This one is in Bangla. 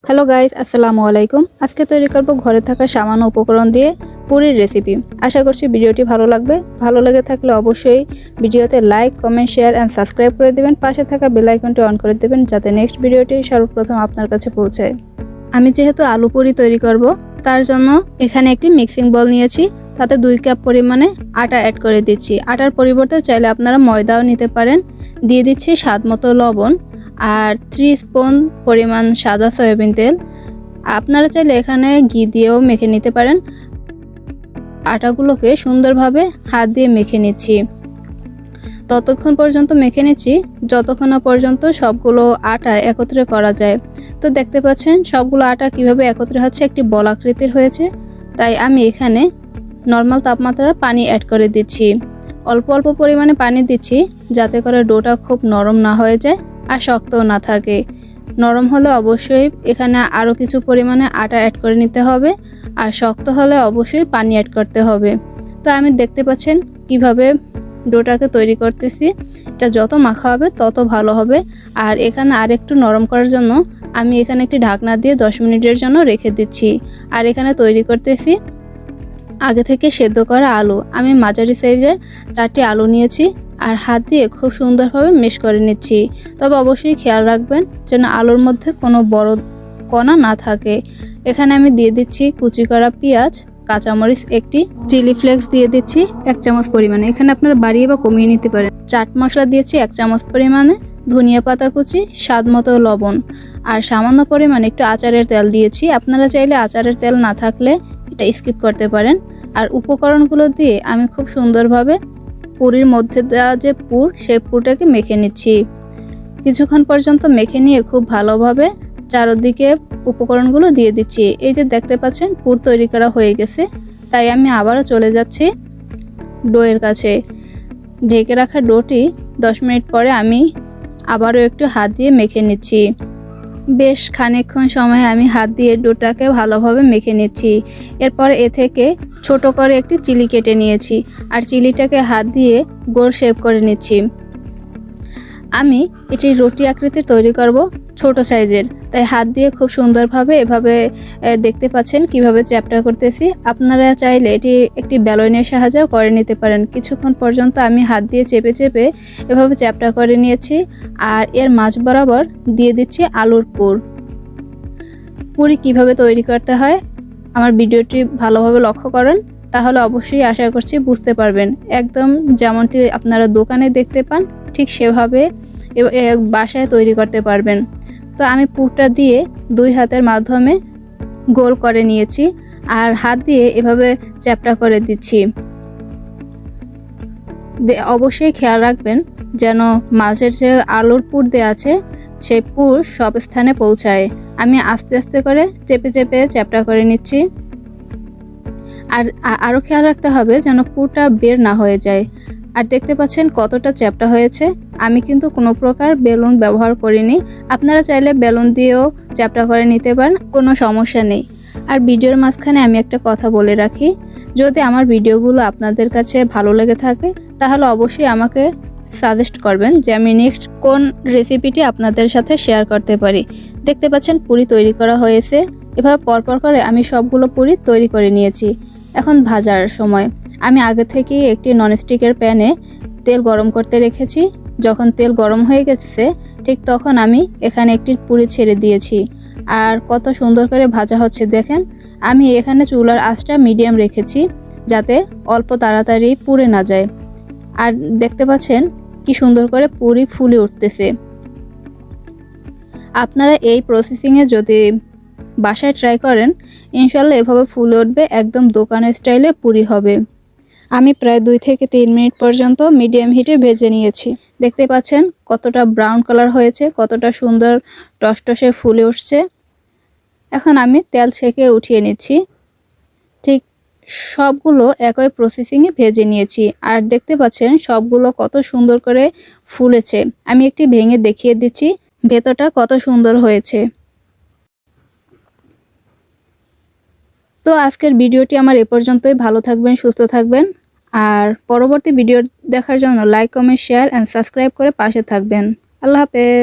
হ্যালো গাইস, আসসালামু আলাইকুম। আজকে তৈরি করব ঘরে থাকা সামান্য উপকরণ দিয়ে পুরির রেসিপি। আশা করছি ভিডিওটি ভালো লাগবে। ভালো লেগে থাকলে অবশ্যই ভিডিওতে like, comment, share and subscribe করে দিবেন। পাশে থাকা বেল আইকনটি অন করে দিবেন যাতে নেক্সট ভিডিওটি সর্বপ্রথম আপনার কাছে পৌঁছায়। আমি যেহেতু আলু পুরি তৈরি করব, তার জন্য এখানে একটি মিক্সিং বোল নিয়েছি। তাতে 2 কাপ পরিমাণে আটা অ্যাড করে দিচ্ছি। আটার পরিবর্তে চাইলে আপনারা ময়দাও নিতে পারেন। দিয়ে দিচ্ছি স্বাদমতো লবণ আর 3 স্পুন পরিমাণ সাদা সয়াবিন তেল। আপনারা চাইলে এখানে ঘি দিয়েও মেখে নিতে পারেন। আটাগুলোকে সুন্দরভাবে হাত দিয়ে মেখে নিচ্ছি। ততক্ষণ পর্যন্ত মেখে নিচ্ছি যতক্ষণ না পর্যন্ত সবগুলো আটা একত্রে করা যায়। তো দেখতে পাচ্ছেন সবগুলো আটা কিভাবে একত্রে হচ্ছে, একটি বল আকৃতির হয়েছে। তাই আমি এখানে নর্মাল তাপমাত্রার পানি অ্যাড করে দিচ্ছি। অল্প অল্প পরিমাণে পানি দিচ্ছি যাতে করে ডোটা খুব নরম না হয়ে যায় আর শক্তও না থাকে। নরম হলে অবশ্যই এখানে আরও কিছু পরিমাণে আটা অ্যাড করে নিতে হবে, আর শক্ত হলে অবশ্যই পানি অ্যাড করতে হবে। তো আমি দেখতে পাচ্ছেন কিভাবে ডোটাকে তৈরি করতেছি। এটা যত মাখা হবে তত ভালো হবে। আর এখানে আরেকটু নরম করার জন্য আমি এখানে একটি ঢাকনা দিয়ে 10 মিনিটের জন্য রেখে দিচ্ছি। আর এখানে তৈরি করতেছি আগে থেকে সেদ্ধ করা আলু। আমি মাঝারি সাইজের 4টি আলু নিয়েছি আর হাত দিয়ে খুব সুন্দরভাবে মেশ করে নিচ্ছি। তবে অবশ্যই খেয়াল রাখবেন যেন আলুর মধ্যে কোনো বড় কণা না থাকে। এখানে আমি দিয়ে দিচ্ছি কুচি করা পেঁয়াজ, কাঁচামরিচ একটি, চিলি ফ্লেক্স দিয়ে দিচ্ছি 1 চামচ পরিমাণে। এখানে আপনারা বাড়িয়ে বা কমিয়ে নিতে পারেন। চাট মশলা দিয়েছি 1 চামচ পরিমাণে, ধনিয়া পাতা কুচি, স্বাদমতো লবণ আর সামান্য পরিমাণে একটু আচারের তেল দিয়েছি। আপনারা চাইলে আচারের তেল না থাকলে এটা স্কিপ করতে পারেন। আর উপকরণগুলো দিয়ে আমি খুব সুন্দরভাবে পুরির মধ্যে দেওয়া যে পুর, সেই পুরটাকে মেখে নিচ্ছি। কিছুক্ষণ পর্যন্ত মেখে নিয়ে খুব ভালোভাবে চারদিকে উপকরণগুলো দিয়ে দিচ্ছি। এই যে দেখতে পাচ্ছেন পুর তৈরি করা হয়ে গেছে। তাই আমি আবারও চলে যাচ্ছি ডোয়ের কাছে। ঢেকে রাখা ডোটি 10 মিনিট পরে আমি আবারও একটু হাত দিয়ে মেখে নিচ্ছি। বেশ খানিকক্ষণ সময় আমি হাত দিয়ে ডোটাকে ভালোভাবে মেখে নিচ্ছি। এরপর এ থেকে ছোট করে একটি চিলি কেটে নিয়েছি আর চিলিটাকে হাত দিয়ে গোল শেপ করে নিচ্ছি। আমি এটি রুটি আকৃতির তৈরি করব, ছোট সাইজের। তাই হাত দিয়ে খুব সুন্দরভাবে এভাবে দেখতে পাচ্ছেন কিভাবে চ্যাপটা করতেছি। আপনারা চাইলে এটি একটি বেলনের সাহায্যেও করে নিতে পারেন। কিছুক্ষণ পর্যন্ত আমি হাত দিয়ে চেপে চেপে এভাবে চ্যাপটা করে নিয়েছি। আর এর মাঝ বরাবর দিয়ে দিচ্ছি আলুর পুর। পুরি কিভাবে তৈরি করতে হয় আমার ভিডিওটি ভালোভাবে লক্ষ্য করেন, তাহলে অবশ্যই আশা করছি বুঝতে পারবেন। একদম যেমনটি আপনারা দোকানে দেখতে পান ঠিক সেভাবে বাসায় তৈরি করতে পারবেন। তো আমি পুরটা দিয়ে 2 হাতের মাধ্যমে গোল করে নিয়েছি আর হাত দিয়ে এভাবে চ্যাপটা করে দিচ্ছি। অবশ্যই খেয়াল রাখবেন যেন মাঝের যে আলুর পুর দেওয়া আছে সেই পুর সব স্থানে পৌঁছায়। আমি আস্তে আস্তে করে চেপে চেপে চ্যাপটা করে নিচ্ছি। আর আরও খেয়াল রাখতে হবে যেন পুরটা বের না হয়ে যায়। আর দেখতে পাচ্ছেন কতটা চ্যাপটা হয়েছে। আমি কিন্তু কোনো প্রকার বেলুন ব্যবহার করিনি। আপনারা চাইলে বেলুন দিয়েও চ্যাপটা করে নিতে পারেন, কোনো সমস্যা নেই। আর ভিডিওর মাঝখানে আমি একটা কথা বলে রাখি, যদি আমার ভিডিওগুলো আপনাদের কাছে ভালো লেগে থাকে তাহলে অবশ্যই আমাকে সাজেস্ট করবেন যে আমি নেক্সট কোন রেসিপিটি আপনাদের সাথে শেয়ার করতে পারি। দেখতে পাচ্ছেন পুরি তৈরি করা হয়েছে। এভাবে পরপর করে আমি সবগুলো পুরি তৈরি করে নিয়েছি। এখন ভাজার সময় আমি আগে থেকেই একটি ননস্টিকের প্যানে তেল গরম করতে রেখেছি। যখন তেল গরম হয়ে গেছে ঠিক তখন আমি এখানে একটি পুরি ছেড়ে দিয়েছি। আর কত সুন্দর করে ভাজা হচ্ছে দেখেন। আমি এখানে চুলার আঁচটা মিডিয়াম রেখেছি যাতে অল্প তাড়াতাড়ি পুড়ে না যায়। আর দেখতে পাচ্ছেন কি সুন্দর করে পুরি ফুলে উঠতেছে। আপনারা এই প্রসেসিংয়ে যদি বাসায় ট্রাই করেন ইনশাল্লাহ এভাবে ফুলে উঠবে, একদম দোকানের স্টাইলে পুরি হবে। আমি প্রায় 2 থেকে 3 মিনিট পর্যন্ত মিডিয়াম হিটে ভেজে নিয়েছি। দেখতে পাচ্ছেন কতটা ব্রাউন কালার হয়েছে, কতটা সুন্দর টসটসে ফুলে উঠছে। এখন আমি তেল ছেঁকে উঠিয়ে নিচ্ছি। ঠিক সবগুলো একই প্রসেসিংয়ে ভেজে নিয়েছি। আর দেখতে পাচ্ছেন সবগুলো কত সুন্দর করে ফুলেছে। আমি একটি ভেঙে দেখিয়ে দিচ্ছি ভেতরটা কত সুন্দর হয়েছে। তো আজকের ভিডিওটি আমার এ পর্যন্তই। ভালো থাকবেন, সুস্থ থাকবেন। আর পরবর্তী ভিডিও দেখার জন্য like, comment, share and subscribe করে পাশে থাকবেন। আল্লাহ হাফেজ।